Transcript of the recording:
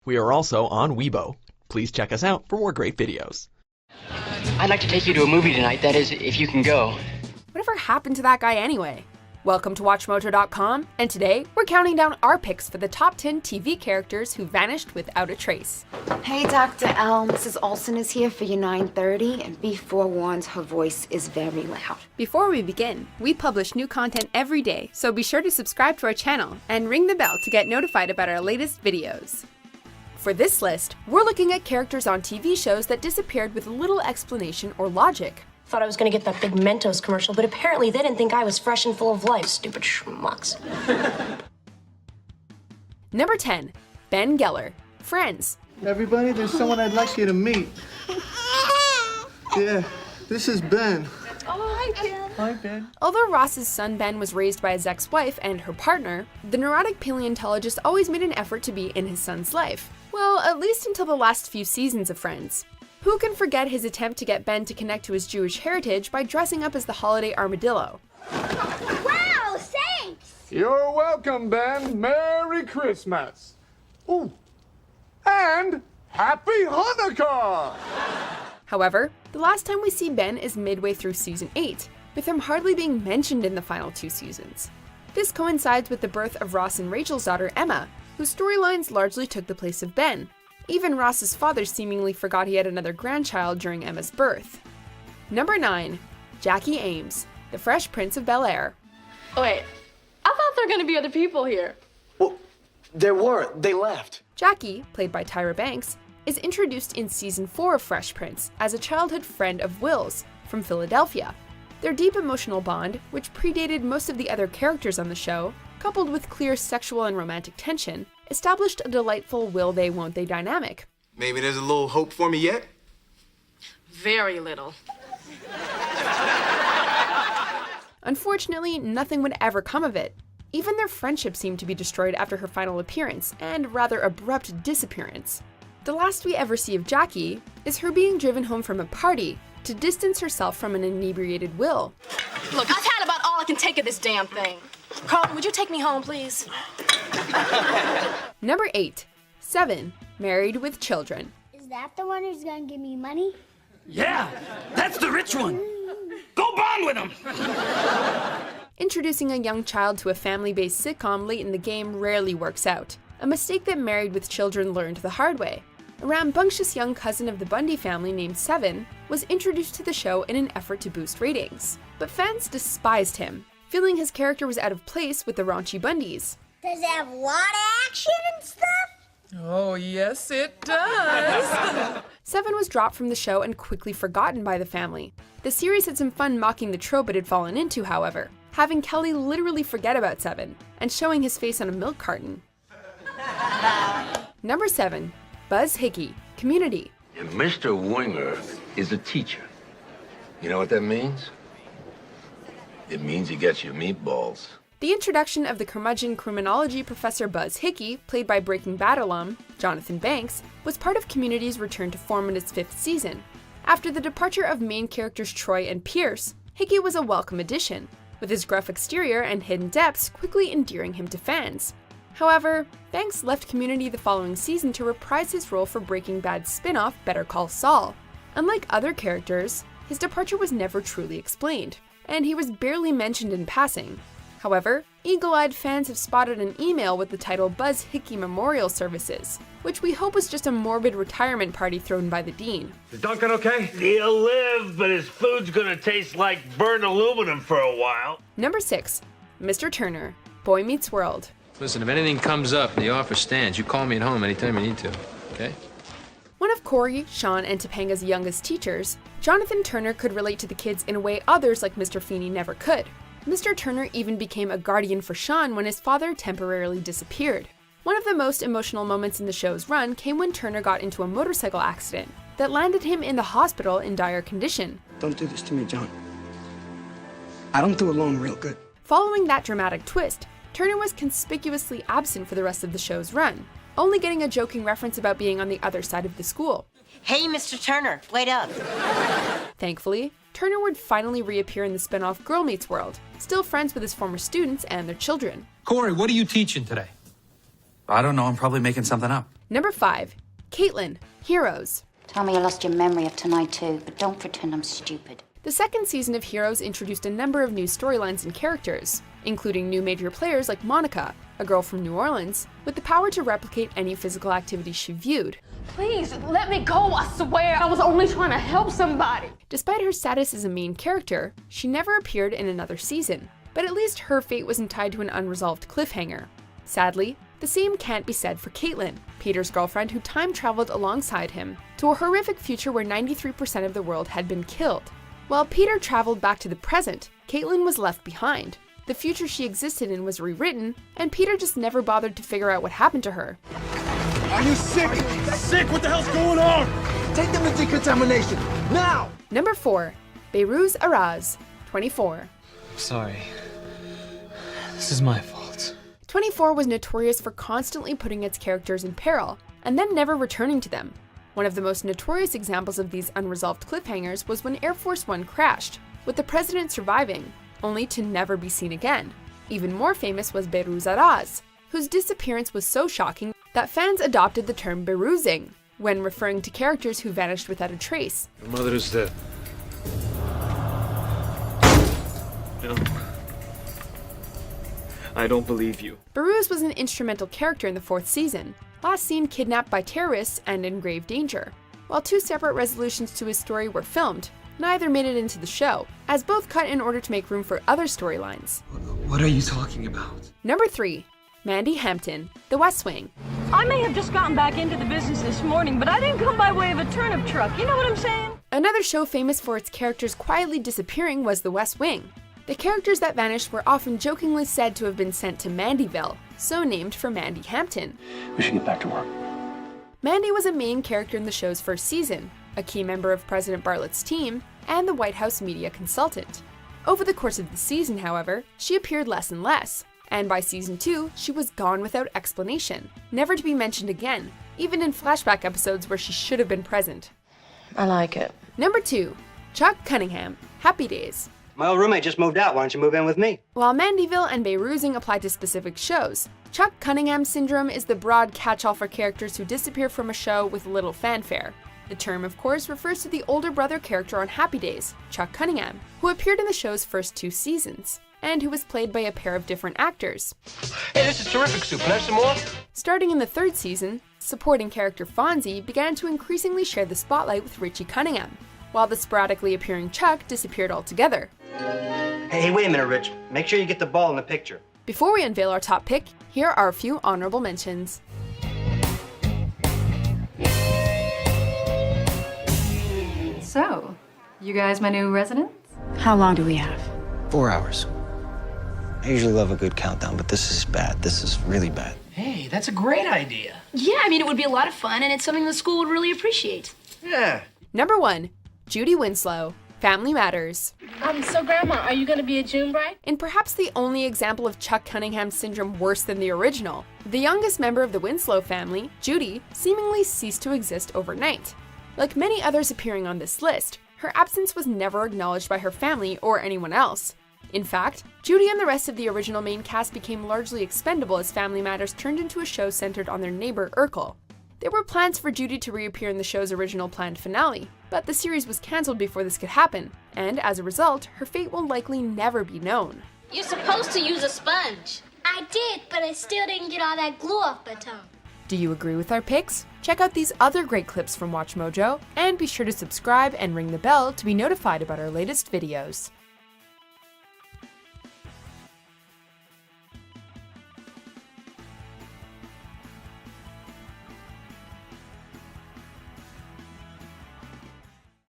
We are also on Weibo. Please check us out for more great videos. I'd like to take you to a movie tonight, that is, if you can go. Whatever happened to that guy anyway? Welcome to WatchMojo.com, and today we're counting down our picks for the top 10 TV characters who vanished without a trace. Hey, Dr. L. Mrs. Olsen is here for your 9:30, and be forewarned, her voice is very loud. Before we begin, we publish new content every day, so be sure to subscribe to our channel and ring the bell to get notified about our latest videos. For this list, we're looking at characters on TV shows that disappeared with little explanation or logic. Thought I was gonna get that big Mentos commercial, but apparently they didn't think I was fresh and full of life, stupid schmucks. Number 10, Ben Geller, Friends. Everybody, there's someone I'd like you to meet. Yeah, this is Ben. Oh, hi, Ben. Hi, Ben. Although Ross's son Ben was raised by his ex-wife and her partner, the neurotic paleontologist always made an effort to be in his son's life. Well, at least until the last few seasons of Friends. Who can forget his attempt to get Ben to connect to his Jewish heritage by dressing up as the holiday armadillo? Wow, thanks! You're welcome, Ben. Merry Christmas. Ooh, and Happy Hanukkah! However, the last time we see Ben is midway through season 8, with him hardly being mentioned in the final 2 seasons. This coincides with the birth of Ross and Rachel's daughter Emma, whose storylines largely took the place of Ben. Even Ross's father seemingly forgot he had another grandchild during Emma's birth. Number 9, Jacquie Ames, the Fresh Prince of Bel-Air. Oh, wait, I thought there were gonna be other people here. Well, there weren't. They left. Jacquie, played by Tyra Banks, is introduced in season 4 of Fresh Prince as a childhood friend of Will's from Philadelphia. Their deep emotional bond, which predated most of the other characters on the show, coupled with clear sexual and romantic tension, established a delightful will they won't they dynamic. Maybe there's a little hope for me yet? Very little. Unfortunately, nothing would ever come of it. Even their friendship seemed to be destroyed after her final appearance and rather abrupt disappearance. The last we ever see of Jacquie is her being driven home from a party to distance herself from an inebriated Will. Look, I've had about all I can take of this damn thing. Carlton, would you take me home, please? Number 8, Seven, Married with Children. Is that the one who's gonna give me money? Yeah, that's the rich one. Go bond with him. Introducing a young child to a family-based sitcom late in the game rarely works out, a mistake that Married with Children learned the hard way. A rambunctious young cousin of the Bundy family named Seven was introduced to the show in an effort to boost ratings. But fans despised him, feeling his character was out of place with the raunchy Bundys. Does it have a lot of action and stuff? Oh, yes, it does. Seven was dropped from the show and quickly forgotten by the family. The series had some fun mocking the trope it had fallen into, however, having Kelly literally forget about Seven and showing his face on a milk carton. Number 7, Buzz Hickey, Community. And Mr. Winger is a teacher. You know what that means? It means he gets you meatballs. The introduction of the curmudgeon criminology professor Buzz Hickey, played by Breaking Bad alum Jonathan Banks, was part of Community's return to form in its 5th season. After the departure of main characters Troy and Pierce, Hickey was a welcome addition, with his gruff exterior and hidden depths quickly endearing him to fans. However, Banks left Community the following season to reprise his role for Breaking Bad's spin-off Better Call Saul. Unlike other characters, his departure was never truly explained, and he was barely mentioned in passing. However, eagle-eyed fans have spotted an email with the title Buzz Hickey Memorial Services, which we hope was just a morbid retirement party thrown by the dean. Is Duncan okay? He'll live, but his food's gonna taste like burnt aluminum for a while. Number 6, Mr. Turner, Boy Meets World. Listen, if anything comes up and the offer stands, you call me at home anytime you need to, okay? One of Corey, Sean, and Topanga's youngest teachers, Jonathan Turner could relate to the kids in a way others like Mr. Feeney never could. Mr. Turner even became a guardian for Sean when his father temporarily disappeared. One of the most emotional moments in the show's run came when Turner got into a motorcycle accident that landed him in the hospital in dire condition. Don't do this to me, John. I don't do alone real good. Following that dramatic twist, Turner was conspicuously absent for the rest of the show's run, only getting a joking reference about being on the other side of the school. Hey, Mr. Turner, wait up. Thankfully, Turner would finally reappear in the spin-off Girl Meets World, still friends with his former students and their children. Corey, what are you teaching today? I don't know. I'm probably making something up. Number 5. Caitlin, Heroes. Tell me you lost your memory of tonight too, but don't pretend I'm stupid. The second season of Heroes introduced a number of new storylines and characters, including new major players like Monica, a girl from New Orleans, with the power to replicate any physical activity she viewed. Please, let me go, I swear. I was only trying to help somebody. Despite her status as a main character, she never appeared in another season, but at least her fate wasn't tied to an unresolved cliffhanger. Sadly, the same can't be said for Caitlin, Peter's girlfriend who time-traveled alongside him to a horrific future where 93% of the world had been killed. While Peter traveled back to the present, Caitlin was left behind. The future she existed in was rewritten, and Peter just never bothered to figure out what happened to her. Are you sick? Sick? What the hell's going on? Take them to decontamination, now! Number 4. Behrouz Araz, 24. Sorry. This is my fault. 24 was notorious for constantly putting its characters in peril, and then never returning to them. One of the most notorious examples of these unresolved cliffhangers was when Air Force One crashed, with the president surviving, only to never be seen again. Even more famous was Behrouz Araz, whose disappearance was so shocking that fans adopted the term Behrouzing when referring to characters who vanished without a trace. Your mother is dead. No. I don't believe you. Behrouz was an instrumental character in the 4th season, last seen kidnapped by terrorists and in grave danger. While 2 separate resolutions to his story were filmed, neither made it into the show, as both cut in order to make room for other storylines. What are you talking about? Number 3. Mandy Hampton, The West Wing. I may have just gotten back into the business this morning, but I didn't come by way of a turnip truck. You know what I'm saying? Another show famous for its characters quietly disappearing was The West Wing. The characters that vanished were often jokingly said to have been sent to Mandyville, so named for Mandy Hampton. We should get back to work. Mandy was a main character in the show's first season, a key member of President Bartlett's team, and the White House media consultant. Over the course of the season, however, she appeared less and less, and by season 2, she was gone without explanation, never to be mentioned again, even in flashback episodes where she should have been present. I like it. Number 2. Chuck Cunningham, Happy Days. My old roommate just moved out. Why don't you move in with me? While Mandyville and Behrouzing apply to specific shows, Chuck Cunningham syndrome is the broad catch-all for characters who disappear from a show with little fanfare. The term, of course, refers to the older brother character on Happy Days, Chuck Cunningham, who appeared in the show's first 2 seasons, and who was played by a pair of different actors. Hey, this is terrific soup. Can I have some more? Starting in the 3rd season, supporting character Fonzie began to increasingly share the spotlight with Richie Cunningham, while the sporadically appearing Chuck disappeared altogether. Hey, wait a minute, Rich. Make sure you get the ball in the picture. Before we unveil our top pick, here are a few honorable mentions. So, you guys my new residents? How long do we have? 4 hours. I usually love a good countdown, but this is bad. This is really bad. Hey, that's a great idea. Yeah, I mean, it would be a lot of fun, and it's something the school would really appreciate. Yeah. Number 1. Judy Winslow, Family Matters. So Grandma, are you gonna be a June bride? In perhaps the only example of Chuck Cunningham's syndrome worse than the original, the youngest member of the Winslow family, Judy, seemingly ceased to exist overnight. Like many others appearing on this list, her absence was never acknowledged by her family or anyone else. In fact, Judy and the rest of the original main cast became largely expendable as Family Matters turned into a show centered on their neighbor Urkel. There were plans for Judy to reappear in the show's original planned finale, but the series was cancelled before this could happen, and as a result, her fate will likely never be known. You're supposed to use a sponge. I did, but I still didn't get all that glue off my tongue. Do you agree with our picks? Check out these other great clips from WatchMojo, and be sure to subscribe and ring the bell to be notified about our latest videos.